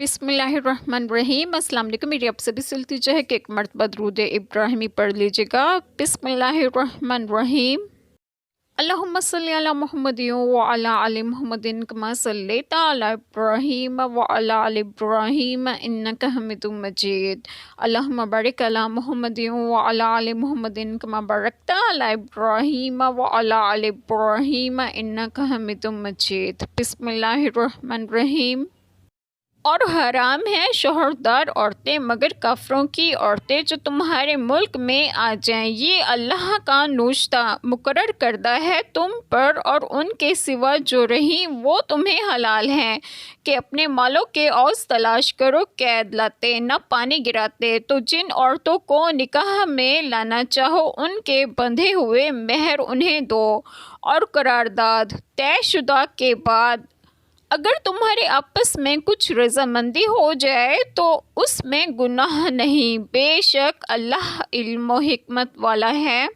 बिस्मिल्लाहिर्रहमानिर्रहीम। अस्सलाम वालेकुम। मेरी आप सभी से इल्तिजा है कि एक मरतबा दरूद इब्राहिमी पढ़ लीजिएगा। बिस्मिल्लाहिर्रहमानिर्रहीम। अल्लाहुम्मा सल्ली अला मुहम्मदिन व अला आलि मुहम्मदिन कमा सल्लैता अला इब्राहीम व अला आलि इब्राहीम इन्नका हमीदुम मजीद। अल्लाहुम्मा बारिक अला मुहम्मदिन व अला आलि मुहम्मदिन कमा बारकता अला इब्राहीम व अला आलि इब्राहीम इन्नका हमीदुम मजीद। बिस्मिल्लाहिर्रहमानिर्रहीम। और हराम है शोहरदार औरतें मगर काफरों की औरतें जो तुम्हारे मुल्क में आ जाएं। ये अल्लाह का नुश्ता मुकर्रर करदा है तुम पर, और उनके सिवा जो रही वो तुम्हें हलाल हैं कि अपने मालों के औस तलाश करो, कैद लाते न पानी गिराते। तो जिन औरतों को निकाह में लाना चाहो उनके बंधे हुए मेहर उन्हें दो, और करारदाद तयशुदा के बाद अगर तुम्हारे आपस में कुछ रजामंदी हो जाए तो उसमें गुनाह नहीं, बेशक अल्लाह इल्म व हिकमत वाला है।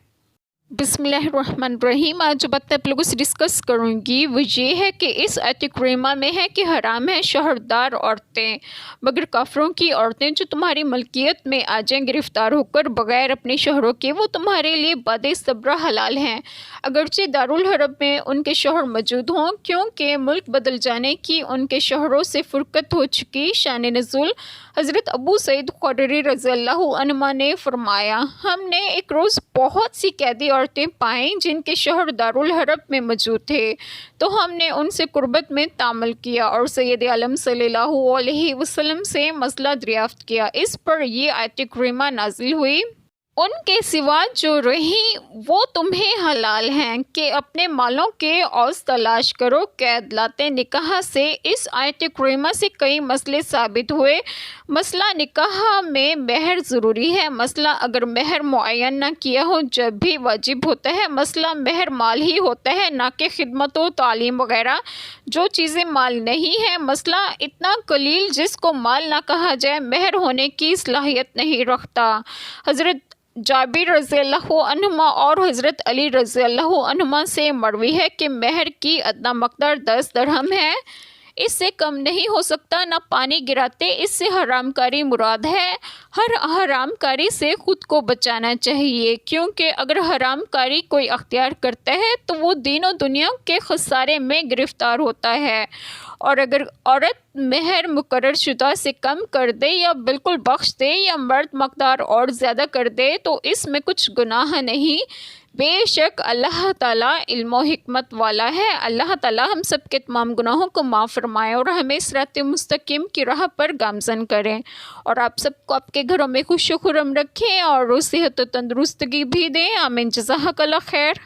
बिस्मिल्लाहिर्रहमानिर्रहीम। आज जो बात आप लोगों से डिस्कस करूंगी वो ये है कि इस आयत करीमा में है कि हराम है शोहरदार औरतें मगर काफरों की औरतें जो तुम्हारी मलकियत में आ जाएं गिरफ्तार होकर बगैर अपने शोहरों के, वो तुम्हारे लिए बादे सब्रा हलाल हैं अगरचे दारुल हरब में उनके शोहर मौजूद हों, क्योंकि मुल्क बदल जाने की उनके शोहरों से फुरकत हो चुकी। शान नज़ुल हज़रत अबू सईद खुदरी रज़ियल्लाहु अन्हु ने फरमाया, हमने एक रोज़ बहुत सी कैदी औरतें पाईं जिनके शोहर दारुल हरब में मौजूद थे, तो हमने उनसे कुर्बत में तामल किया और सैयद आलम सल्लल्लाहु अलैहि वसल्लम से मसला दरियाफ्त किया। इस पर ये आयत करीमा नाजिल हुई, उनके सिवा जो रही वो तुम्हें हलाल हैं कि अपने मालों के औस तलाश करो, कैद लाते। निकाह से इस आयत करीमा से कई मसले साबित हुए। मसला निकाह में मेहर ज़रूरी है। मसला अगर मेहर मुअय्यन ना किया हो जब भी वाजिब होता है। मसला मेहर माल ही होता है, ना कि खिदमत व तालीम वगैरह जो चीज़ें माल नहीं है। मसला इतना कलील जिसको माल ना कहा जाए मेहर होने की सलाहियत नहीं रखता। हज़रत जाबिर रज़ियल्लाहु अन्हुमा और हज़रत अली रज़ियल्लाहु अन्हुमा से मरवी है कि मेहर की अदना मकदार 10 दरहम है, इससे कम नहीं हो सकता। ना पानी गिराते, इससे हरामकारी मुराद है। हर हरामकारी से ख़ुद को बचाना चाहिए, क्योंकि अगर हरामकारी कोई अख्तियार करता है तो वो दीन और दुनिया के खसारे में गिरफ़्तार होता है। और अगर औरत मेहर मुकर्रर शुदा से कम कर दे या बिल्कुल बख्श दे या मर्द मकदार और ज़्यादा कर दे तो इसमें कुछ गुनाह नहीं, बेशक अल्लाह ताला इल्म व हिकमत वाला है। अल्लाह ताला हम सब के तमाम गुनाहों को माफ़ फरमाए और हमें सिरात मुस्तकीम की राह पर गामज़न करें, और आप सबको आपके घरों में खुश खुरम रखें और सेहत तंदुरुस्तगी भी दें। आमीन। जज़ाकल्लाह खैर।